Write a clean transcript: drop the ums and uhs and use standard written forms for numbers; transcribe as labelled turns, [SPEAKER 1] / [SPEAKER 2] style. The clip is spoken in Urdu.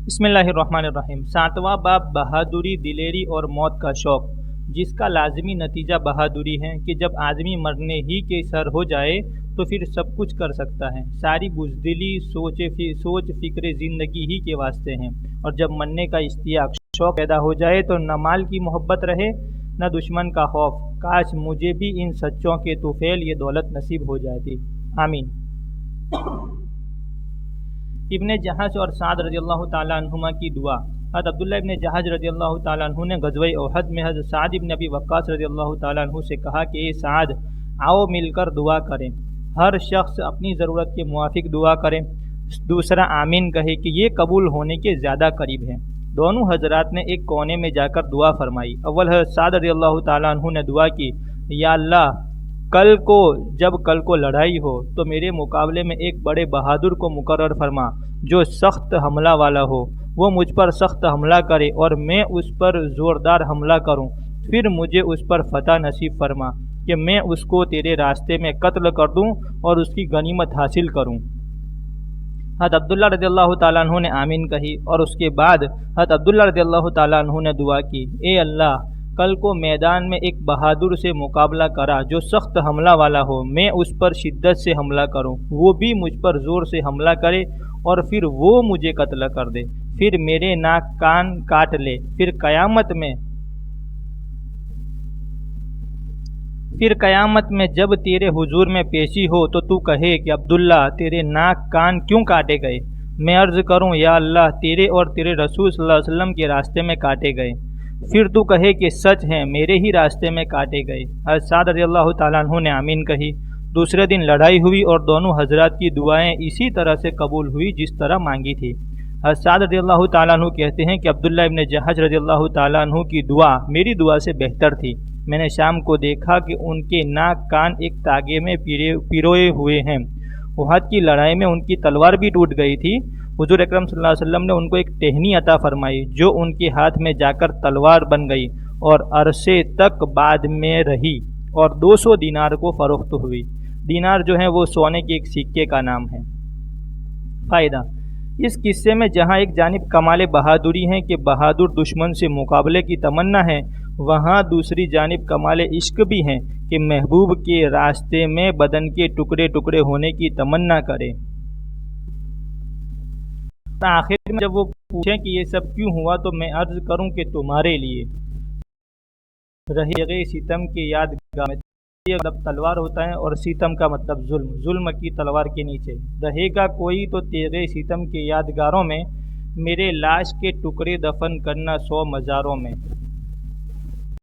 [SPEAKER 1] بسم اللہ الرحمن الرحیم۔ ساتواں باب بہادری، دلیری اور موت کا شوق، جس کا لازمی نتیجہ بہادری ہے کہ جب آدمی مرنے ہی کے سر ہو جائے تو پھر سب کچھ کر سکتا ہے۔ ساری بزدلی سوچ فکر زندگی ہی کے واسطے ہیں، اور جب مرنے کا اشتیاق شوق پیدا ہو جائے تو نہ مال کی محبت رہے نہ دشمن کا خوف۔ کاش مجھے بھی ان سچوں کے طفیل یہ دولت نصیب ہو جاتی، آمین۔ ابن جہش اور سعد رضی اللہ تعالیٰ عنہما کی دعا۔ حضرت عبداللہ ابن جہش رضی اللہ تعالیٰ عنہ نے غزوہ احد میں حضرت سعد ابن ابی وقاص رضی اللہ تعالیٰ عنہ سے کہا کہ اے سعد، آؤ مل کر دعا کریں۔ ہر شخص اپنی ضرورت کے موافق دعا کرے، دوسرا آمین کہے کہ یہ قبول ہونے کے زیادہ قریب ہے۔ دونوں حضرات نے ایک کونے میں جا کر دعا فرمائی۔ اول حضرت سعد رضی اللہ تعالیٰ عنہ نے دعا کی، یا اللہ، جب کل کو لڑائی ہو تو میرے مقابلے میں ایک بڑے بہادر کو مقرر فرما جو سخت حملہ والا ہو، وہ مجھ پر سخت حملہ کرے اور میں اس پر زوردار حملہ کروں، پھر مجھے اس پر فتح نصیب فرما کہ میں اس کو تیرے راستے میں قتل کر دوں اور اس کی غنیمت حاصل کروں۔ حضرت عبداللہ رضی اللہ تعالیٰ عنہ نے آمین کہی، اور اس کے بعد حضرت عبداللہ رضی اللہ تعالیٰ عنہ نے دعا کی، اے اللہ، کل کو میدان میں ایک بہادر سے مقابلہ کرا جو سخت حملہ والا ہو، میں اس پر شدت سے حملہ کروں، وہ بھی مجھ پر زور سے حملہ کرے اور پھر وہ مجھے قتل کر دے، پھر میرے ناک کان کاٹ لے، پھر قیامت میں جب تیرے حضور میں پیشی ہو تو تو کہے کہ عبداللہ، تیرے ناک کان کیوں کاٹے گئے؟ میں عرض کروں، یا اللہ، تیرے اور تیرے رسول صلی اللہ علیہ وسلم کے راستے میں کاٹے گئے، پھر تو کہے کہ سچ ہے، میرے ہی راستے میں کاٹے گئے۔ حضرت سعد رضی اللہ تعالیٰ عنہ نے آمین کہی۔ دوسرے دن لڑائی ہوئی اور دونوں حضرات کی دعائیں اسی طرح سے قبول ہوئی جس طرح مانگی تھی۔ حضرت سعد رضی اللہ تعالیٰ عنہ کہتے ہیں کہ عبداللہ ابن جہش رضی اللہ تعالیٰ عنہ کی دعا میری دعا سے بہتر تھی۔ میں نے شام کو دیکھا کہ ان کے ناک کان ایک تاگے میں پیروئے ہوئے ہیں۔ احد کی لڑائی میں ان کی تلوار بھی ٹوٹ گئی تھی۔ حضور اکرم صلی اللہ علیہ وسلم نے ان کو ایک ٹہنی عطا فرمائی جو ان کے ہاتھ میں جا کر تلوار بن گئی اور عرصے تک بعد میں رہی، اور 200 دینار کو فروخت ہوئی۔ دینار جو ہے وہ سونے کے ایک سکے کا نام ہے۔ فائدہ: اس قصے میں جہاں ایک جانب کمال بہادری ہے کہ بہادر دشمن سے مقابلے کی تمنا ہے، وہاں دوسری جانب کمال عشق بھی ہے کہ محبوب کے راستے میں بدن کے ٹکڑے ٹکڑے ہونے کی تمنا کرے۔ آخر میں جب وہ پوچھیں کہ یہ سب کیوں ہوا تو میں عرض کروں کہ تمہارے لیے رہے ستم کے یادگار میں، یہ مطلب تلوار ہوتا ہے اور ستم کا مطلب ظلم کی تلوار کے نیچے رہے گا کوئی تو تیغے ستم کے یادگاروں میں، میرے لاش کے ٹکڑے دفن کرنا 100 مزاروں میں۔